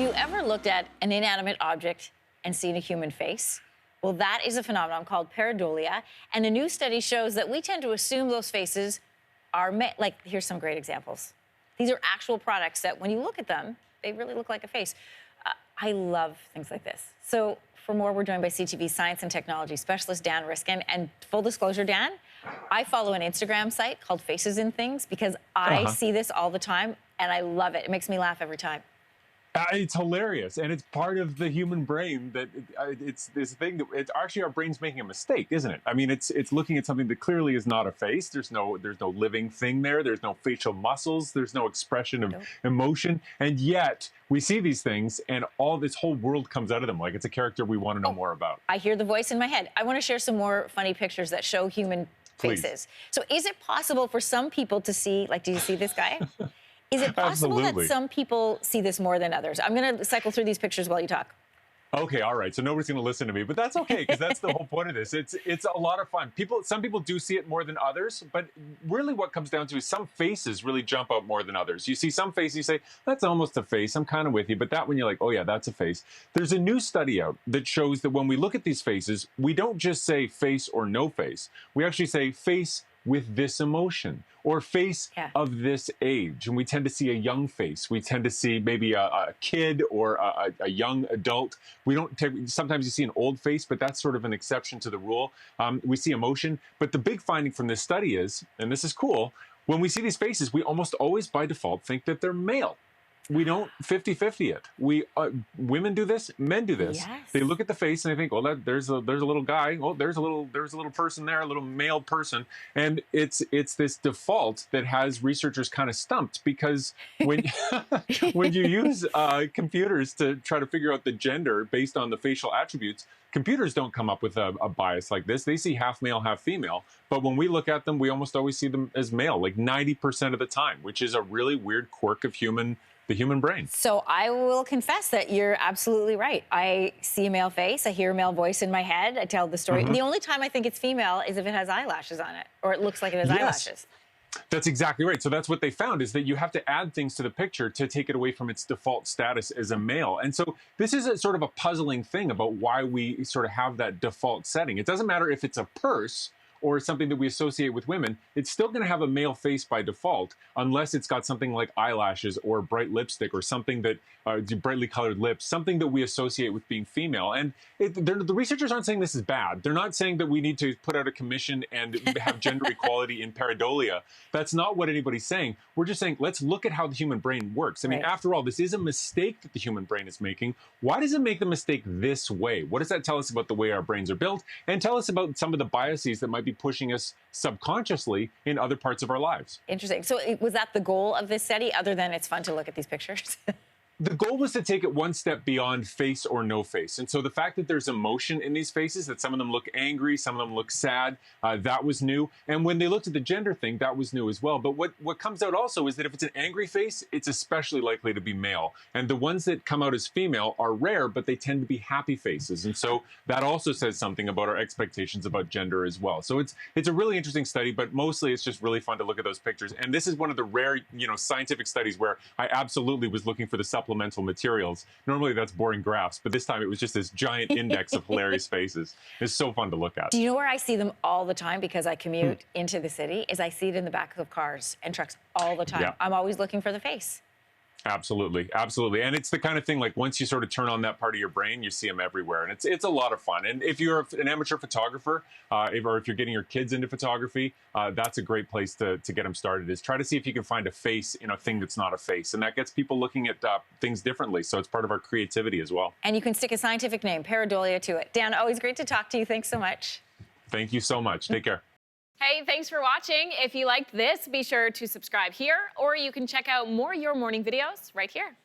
you ever looked at an inanimate object and seen a human face? Well, that is a phenomenon called pareidolia, and a new study shows that we tend to assume those faces are like, here's some great examples. These are actual products that when you look at them, they really look like a face. I love things like this. So for more, we're joined by CTV science and technology specialist Dan Riskin. And full disclosure, Dan, I follow an Instagram site called Faces and Things because I see this all the time and I love it. It makes me laugh every time. It's hilarious, and it's part of the human brain that it's this thing that it's actually our brain's making a mistake, isn't it? I mean, it's looking at something that clearly is not a face. There's no living thing there. There's no facial muscles. There's no expression of emotion, and yet we see these things, and all this whole world comes out of them like it's a character we want to know more about. I hear the voice in my head. I want to share some more funny pictures that show human faces. So, is it possible for some people to see? Like, do you see this guy? Is it possible that some people see this more than others? I'm going to cycle through these pictures while you talk. Okay, all right. So nobody's going to listen to me, but that's okay because that's the whole point of this. It's a lot of fun. Some people do see it more than others, but really what comes down to is some faces really jump out more than others. You see some faces, you say, that's almost a face. I'm kind of with you, but that one you're like, oh yeah, that's a face. There's a new study out that shows that when we look at these faces, we don't just say face or no face. We actually say face with this emotion or face of this age. And we tend to see a young face. We tend to see maybe a kid or a young adult. We don't sometimes you see an old face, but that's sort of an exception to the rule. We see emotion. But the big finding from this study is, and this is cool, when we see these faces, we almost always by default think that they're male. We don't 50-50 it. Women do this, men do this. Yes. They look at the face and they think, oh, there's a little guy. Oh, there's a little person there, a little male person. And it's this default that has researchers kind of stumped because when when you use computers to try to figure out the gender based on the facial attributes, computers don't come up with a bias like this. They see half male, half female. But when we look at them, we almost always see them as male, like 90% of the time, which is a really weird quirk of the human brain. So I will confess that you're absolutely right. I see a male face, I hear a male voice in my head, I tell the story. The only time I think it's female is if it has eyelashes on it, or it looks like it has eyelashes. That's exactly right. So that's what they found, is that you have to add things to the picture to take it away from its default status as a male. And so this is sort of a puzzling thing about why we sort of have that default setting. It doesn't matter if it's a purse or something that we associate with women, it's still going to have a male face by default, unless it's got something like eyelashes or bright lipstick or something that, brightly colored lips, something that we associate with being female. And the researchers aren't saying this is bad. They're not saying that we need to put out a commission and have gender equality in pareidolia. That's not what anybody's saying. We're just saying, let's look at how the human brain works. I mean, after all, this is a mistake that the human brain is making. Why does it make the mistake this way? What does that tell us about the way our brains are built? And tell us about some of the biases that might be pushing us subconsciously in other parts of our lives. Interesting. So was that the goal of this study, other than it's fun to look at these pictures? The goal was to take it one step beyond face or no face. And so the fact that there's emotion in these faces, that some of them look angry, some of them look sad, that was new. And when they looked at the gender thing, that was new as well. But what comes out also is that if it's an angry face, it's especially likely to be male. And the ones that come out as female are rare, but they tend to be happy faces. And so that also says something about our expectations about gender as well. So it's a really interesting study, but mostly it's just really fun to look at those pictures. And this is one of the rare, scientific studies where I absolutely was looking for the supplemental materials. Normally that's boring graphs, but this time it was just this giant index of hilarious faces. It's so fun to look at. Do you know where I see them all the time, because I commute into the city, is I see it in the back of cars and trucks all the time. I'm always looking for the face. Absolutely, absolutely. And it's the kind of thing, like, once you sort of turn on that part of your brain, you see them everywhere. And it's a lot of fun. And if you're an amateur photographer, or if you're getting your kids into photography, that's a great place to get them started, is try to see if you can find a face in a thing that's not a face. And that gets people looking at things differently. So it's part of our creativity as well. And you can stick a scientific name, pareidolia, to it. Dan, always great to talk to you. Thanks so much. Thank you so much. Take care. Hey, thanks for watching. If you liked this, be sure to subscribe here, or you can check out more Your Morning videos right here.